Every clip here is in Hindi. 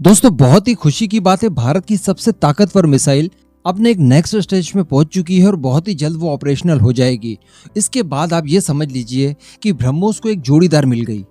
दोस्तों बहुत ही खुशी की बात है, भारत की सबसे ताकतवर मिसाइल अपने एक नेक्स्ट स्टेज में पहुंच चुकी है और बहुत ही जल्द वो ऑपरेशनल हो जाएगी। इसके बाद आप ये समझ लीजिए कि ब्रह्मोस को एक जोड़ीदार मिल गई,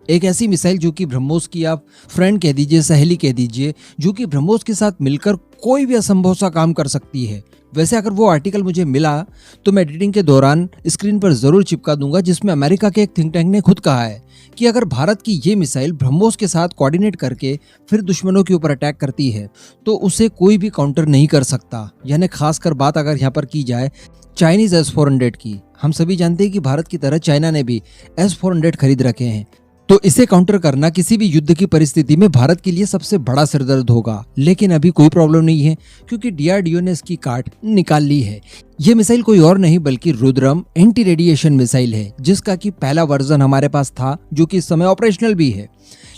एक ऐसी मिसाइल जो कि ब्रह्मोस की आप फ्रेंड कह दीजिए, सहेली कह दीजिए, जो कि ब्रह्मोस के साथ मिलकर कोई भी असंभव सा काम कर सकती है। वैसे अगर वो आर्टिकल मुझे मिला तो मैं एडिटिंग के दौरान स्क्रीन पर जरूर चिपका दूंगा, जिसमें अमेरिका के एक थिंक टैंक ने खुद कहा है कि अगर भारत की ये मिसाइल ब्रह्मोस के साथ कोऑर्डिनेट करके फिर दुश्मनों के ऊपर अटैक करती है तो उसे कोई भी काउंटर नहीं कर सकता। यानी खासकर बात अगर यहाँ पर की जाए चाइनीज S-400 की, हम सभी जानते हैं कि भारत की तरह चाइना ने भी S-400 खरीद रखे हैं, तो इसे काउंटर करना किसी भी युद्ध की परिस्थिति में भारत के लिए सबसे बड़ा सिरदर्द होगा। लेकिन अभी कोई प्रॉब्लम नहीं है क्योंकि DRDO ने इसकी काट निकाल ली है। ये मिसाइल कोई और नहीं बल्कि रुद्रम एंटी रेडिएशन मिसाइल है, जिसका कि पहला वर्जन हमारे पास था जो कि इस समय ऑपरेशनल भी है,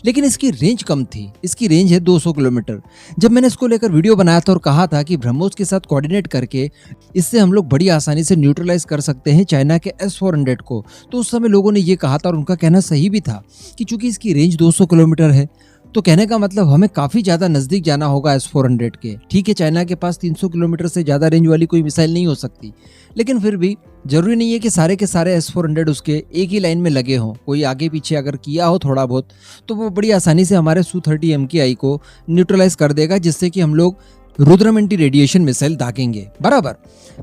लेकिन इसकी रेंज कम थी। इसकी रेंज है 200 किलोमीटर। जब मैंने इसको लेकर वीडियो बनाया था और कहा था कि ब्रह्मोस के साथ कोऑर्डिनेट करके इससे हम लोग बड़ी आसानी से न्यूट्रलाइज कर सकते हैं चाइना के S-400 को, तो उस समय लोगों ने ये कहा था और उनका कहना सही भी था कि चूंकि इसकी रेंज 200 किलोमीटर है तो कहने का मतलब हमें काफी ज्यादा नजदीक जाना होगा S-400 के। ठीक है, चाइना के पास 300 किलोमीटर से ज्यादा रेंज वाली कोई मिसाइल नहीं हो सकती, लेकिन फिर भी जरूरी नहीं है कि सारे के सारे S-400 उसके एक ही लाइन में लगे हों। कोई आगे पीछे अगर किया हो थोड़ा बहुत तो वो बड़ी आसानी से हमारे Su-30 MKI को न्यूट्रलाइज कर देगा, जिससे कि हम लोग रुद्रम एंटी रेडिएशन मिसाइल दागेंगे बराबर।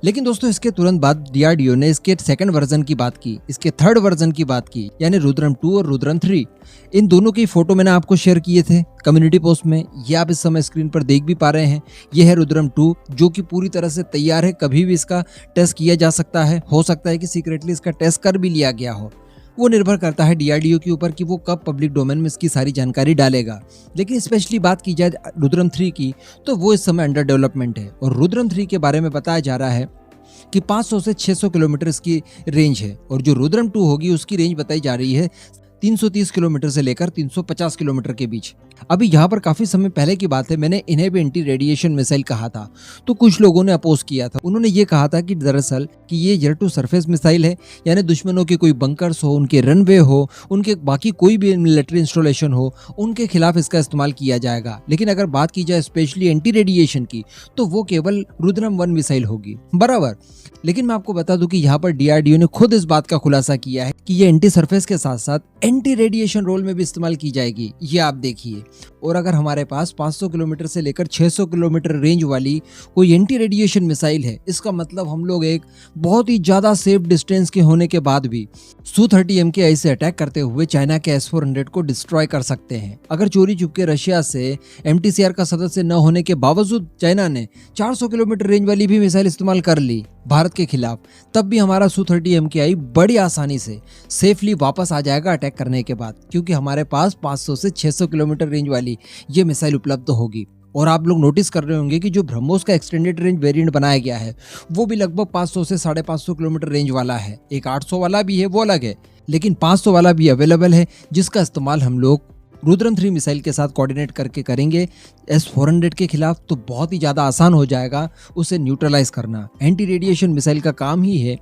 लेकिन दोस्तों इसके तुरंत बाद DRDO ने इसके सेकंड वर्जन की बात की, इसके थर्ड वर्जन की बात की, यानी रुद्रम 2 और रुद्रम 3। इन दोनों की फोटो मैंने आपको शेयर किए थे कम्युनिटी पोस्ट में, ये आप इस समय स्क्रीन पर देख भी पा रहे हैं। ये है रुद्रम 2 जो कि पूरी तरह से तैयार है, कभी भी इसका टेस्ट किया जा सकता है। हो सकता है कि सीक्रेटली इसका टेस्ट कर भी लिया गया हो, वो निर्भर करता है DRDO के ऊपर कि वो कब पब्लिक डोमेन में इसकी सारी जानकारी डालेगा। लेकिन स्पेशली बात की जाए रुद्रम 3 की तो वो इस समय अंडर डेवलपमेंट है और रुद्रम 3 के बारे में बताया जा रहा है कि 500 से 600 किलोमीटर इसकी रेंज है और जो रुद्रम 2 होगी उसकी रेंज बताई जा रही है 330 किलोमीटर से लेकर 350 किलोमीटर के बीच। अभी यहाँ पर काफी समय पहले की बात है, मैंने इन्हें भी एंटी रेडिएशन मिसाइल कहा था तो कुछ लोगों ने अपोज किया था। उन्होंने ये कहा था कि दरअसल कि ये एयर टू सरफेस मिसाइल है, यानी दुश्मनों के कोई बंकर्स हो, उनके रनवे हो, उनके बाकी कोई भी मिलिट्री इंस्टॉलेशन हो, उनके खिलाफ इसका इस्तेमाल किया जाएगा। लेकिन अगर बात की जाए स्पेशली एंटी रेडिएशन की तो वो केवल रुद्रम 1 मिसाइल होगी बराबर। लेकिन मैं आपको बता दूं कि यहाँ पर DRDO ने खुद इस बात का खुलासा किया है कि ये एंटी सरफेस के साथ साथ एंटी रेडिएशन रोल में भी इस्तेमाल की जाएगी, ये आप देखिए। और अगर हमारे पास 500 किलोमीटर से लेकर 600 किलोमीटर रेंज वाली कोई एंटी रेडिएशन मिसाइल है, इसका मतलब हम लोग एक बहुत ही ज्यादा सेफ डिस्टेंस के होने के बाद भी Su-30 MKI से अटैक करते हुए चाइना के S-400 को डिस्ट्रॉय कर सकते हैं। अगर चोरी चुपके रशिया से MTCR का सदस्य न होने के बावजूद चाइना ने 400 किलोमीटर रेंज वाली भी मिसाइल इस्तेमाल कर ली भारत के खिलाफ, तब भी हमारा Su-30 MKI बड़ी आसानी से सेफली वापस आ जाएगा अटैक करने के बाद, क्योंकि हमारे पास 500 से 600 किलोमीटर रेंज वाली ये मिसाइल उपलब्ध होगी। और आप लोग नोटिस कर रहे होंगे कि जो ब्रह्मोस का एक्सटेंडेड रेंज वेरिएंट बनाया गया है वो भी लगभग 500 से 550 किलोमीटर रेंज वाला है। एक 800 वाला भी है, वो अलग है, लेकिन 500 वाला भी अवेलेबल है, जिसका इस्तेमाल हम लोग रुद्रम 3 मिसाइल के साथ कोऑर्डिनेट करके करेंगे S-400 के खिलाफ, तो बहुत ही ज़्यादा आसान हो जाएगा उसे न्यूट्रलाइज करना। एंटी रेडिएशन मिसाइल का काम ही है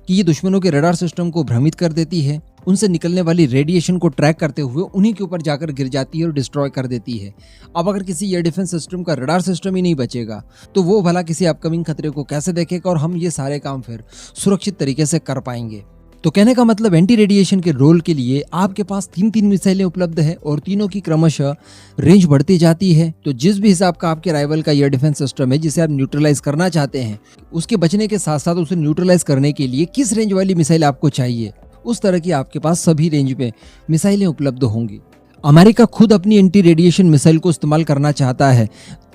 कि ये दुश्मनों के रडार सिस्टम को भ्रमित कर देती है, उनसे निकलने वाली रेडिएशन को ट्रैक करते हुए उन्हीं के ऊपर जाकर गिर जाती है और डिस्ट्रॉय कर देती है। अब अगर किसी एयर डिफेंस सिस्टम का रडार सिस्टम ही नहीं बचेगा तो वो भला किसी अपकमिंग खतरे को कैसे देखेगा और हम ये सारे काम फिर सुरक्षित तरीके से कर पाएंगे। तो कहने का मतलब एंटी रेडिएशन के रोल के लिए आपके पास 3 मिसाइलें उपलब्ध है और तीनों की क्रमशः रेंज बढ़ती जाती है। तो जिस भी हिसाब का आपके राइवल का एयर डिफेंस सिस्टम है जिसे आप न्यूट्रलाइज करना चाहते हैं, उसके बचने के साथ साथ उसे न्यूट्रलाइज करने के लिए किस रेंज वाली मिसाइल आपको चाहिए, उस तरह की आपके पास सभी रेंज में मिसाइलें उपलब्ध होंगी। अमेरिका खुद अपनी एंटी रेडिएशन मिसाइल को इस्तेमाल करना चाहता है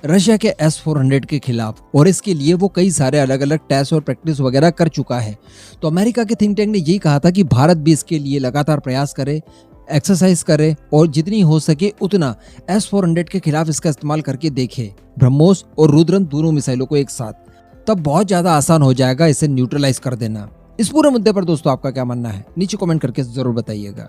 रशिया के S-400 के खिलाफ, और इसके लिए वो कई सारे अलग अलग टेस्ट और प्रैक्टिस वगैरह कर चुका है। तो अमेरिका के थिंक टैंक ने यही कहा था कि भारत भी इसके लिए लगातार प्रयास करे, एक्सरसाइज करे और जितनी हो सके उतना S-400 के खिलाफ इसका इस्तेमाल करके देखे, ब्रह्मोस और रुद्रम दोनों मिसाइलों को एक साथ, तब बहुत ज्यादा आसान हो जाएगा इसे न्यूट्रलाइज कर देना। इस पूरे मुद्दे पर दोस्तों आपका क्या मानना है, नीचे कमेंट करके जरूर बताइएगा।